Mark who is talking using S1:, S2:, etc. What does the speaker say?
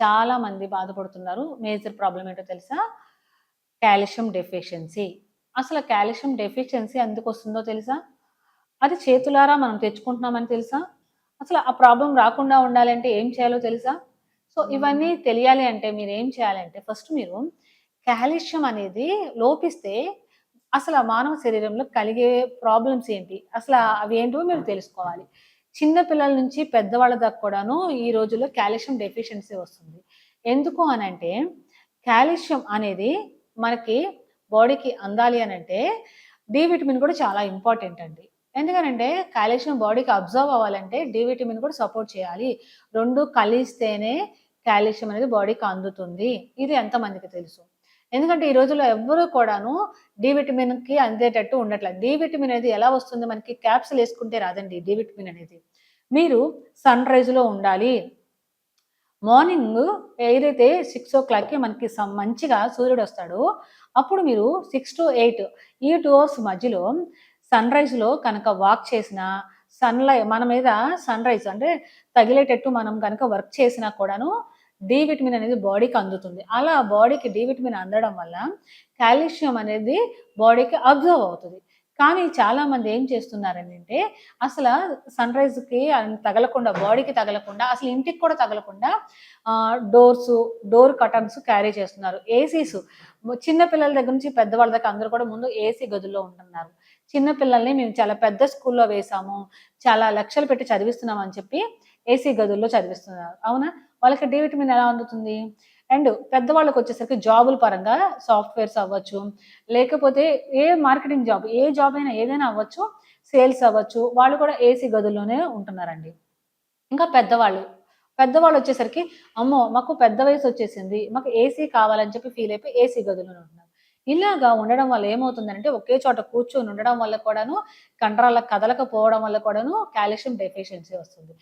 S1: చాలా మంది బాధపడుతున్నారు. మేజర్ ప్రాబ్లమ్ ఏంటో తెలుసా? Calcium deficiency. అసలు కాల్షియం డెఫిషియన్సీ ఎందుకొస్తుందో తెలుసా? అది చేతులారా మనం తెచ్చుకుంటున్నామని తెలుసా? అసలు ఆ ప్రాబ్లమ్ రాకుండా ఉండాలంటే ఏం చేయాలో తెలుసా? సో, ఇవన్నీ తెలియాలి అంటే మీరేం చేయాలంటే ఫస్ట్ మీరు కాల్షియం అనేది లోపిస్తే అసల మానవ శరీరంలో కలిగే ప్రాబ్లమ్స్ ఏంటి? అవి ఏంటో మీరు తెలుసుకోవాలి. చిన్న పిల్లల నుంచి పెద్దవాళ్ళ దాకా కూడాను ఈ రోజుల్లో కాల్షియం డెఫిషియన్సీ వస్తుంది. ఎందుకు అనంటే, కాల్షియం అనేది మనకి బాడీకి అందాలి అనంటే, డి విటమిన్ కూడా చాలా ఇంపార్టెంట్ అండి. ఎందుకనంటే, కాల్షియం బాడీకి అబ్జర్వ్ అవ్వాలంటే డి విటమిన్ కూడా సపోర్ట్ చేయాలి. 2 కలిస్తేనే కాల్షియం అనేది బాడీకి అందుతుంది. ఇది ఎంతమందికి తెలుసు? ఎందుకంటే ఈ రోజుల్లో ఎవ్వరు కూడాను డి విటమిన్‌కి అందేటట్టు ఉండట్లేదు. డి విటమిన్ అనేది ఎలా వస్తుంది మనకి క్యాప్సూల్ యేసుకుంటే రాదండి డి విటమిన్ అనేది. మీరు సన్‌రైజ్‌లో ఉండాలి. మార్నింగ్ ఏదైతే 6:00కి మనకి మంచిగా సూర్యుడొస్తాడో, అప్పుడు మీరు 6-8 ఈ 2 అవర్స్ మధ్యలో సన్‌రైజ్‌లో కనుక వాక్ చేసినా, మన మీద సన్‌రైజ్ అంటే తగిలేటట్టు మనం గనక వర్క్ చేసినా కూడాను డి విటమిన్ అనేది బాడీకి అందుతుంది. అలా బాడీకి డి విటమిన్ అందడం వల్ల కాల్షియం అనేది బాడీకి అబ్జర్వ్ అవుతది. కానీ చాలామంది ఏం చేస్తున్నారనంటే, అసల సన్‌రైజ్‌కి తగలకుండా బాడీకి తగలకుండా, అసలు ఇంటికి కూడా తగలకుండా డోర్ కర్టన్స్ క్యారీ చేస్తున్నారు. ఏసీస్ చిన్న పిల్లల దగ్గర నుంచి పెద్దవాళ్ళ దాకా అందరూ కూడా ముందు ఏసీ గదుల్లో ఉంటున్నారు. చిన్న పిల్లల్ని మేము చాలా పెద్ద స్కూల్‌లో వేసాము. చాలా లక్షలు పెట్టి చదివిస్తున్నాం అని చెప్పి ఏసీ గదుల్లో చదివిస్తున్నారు. అవునా? వాళ్ళకి డి విటమిన్ ఎలా అందుతుంది? అండ్ పెద్దవాళ్ళకొచ్చేసరికి జాబుల పరంగా సాఫ్ట్‌వేర్స్ అవ్వచ్చు, లేకపోతే మార్కెటింగ్ జాబ్, ఏ జాబ్ అయినా ఏదైనా అవ్వచ్చు, సేల్స్ అవ్వచ్చు. వాళ్ళు కూడా ఏసీ గదుల్లోనే ఉంటున్నారండి. ఇంకా పెద్దవాళ్ళు. పెద్దవాళ్ళొచ్చేసరికి, అమ్మో! మాకు పెద్ద వయసొచ్చేసింది. మాకు ఏసీ కావాలని చెప్పి ఫీల్ అయిపోయి ఏసీ గదుల్లోనే ఉంటున్నారు. ఇలాగా ఉండడం వల్ల ఏమవుతుందంటే, ఒకే చోట కూర్చొని ఉండడం వల్ల కూడాను, కండరాల కదలకపోవడం వల్ల కూడాను కాల్షియం డెఫిషియన్సీ వస్తుంది.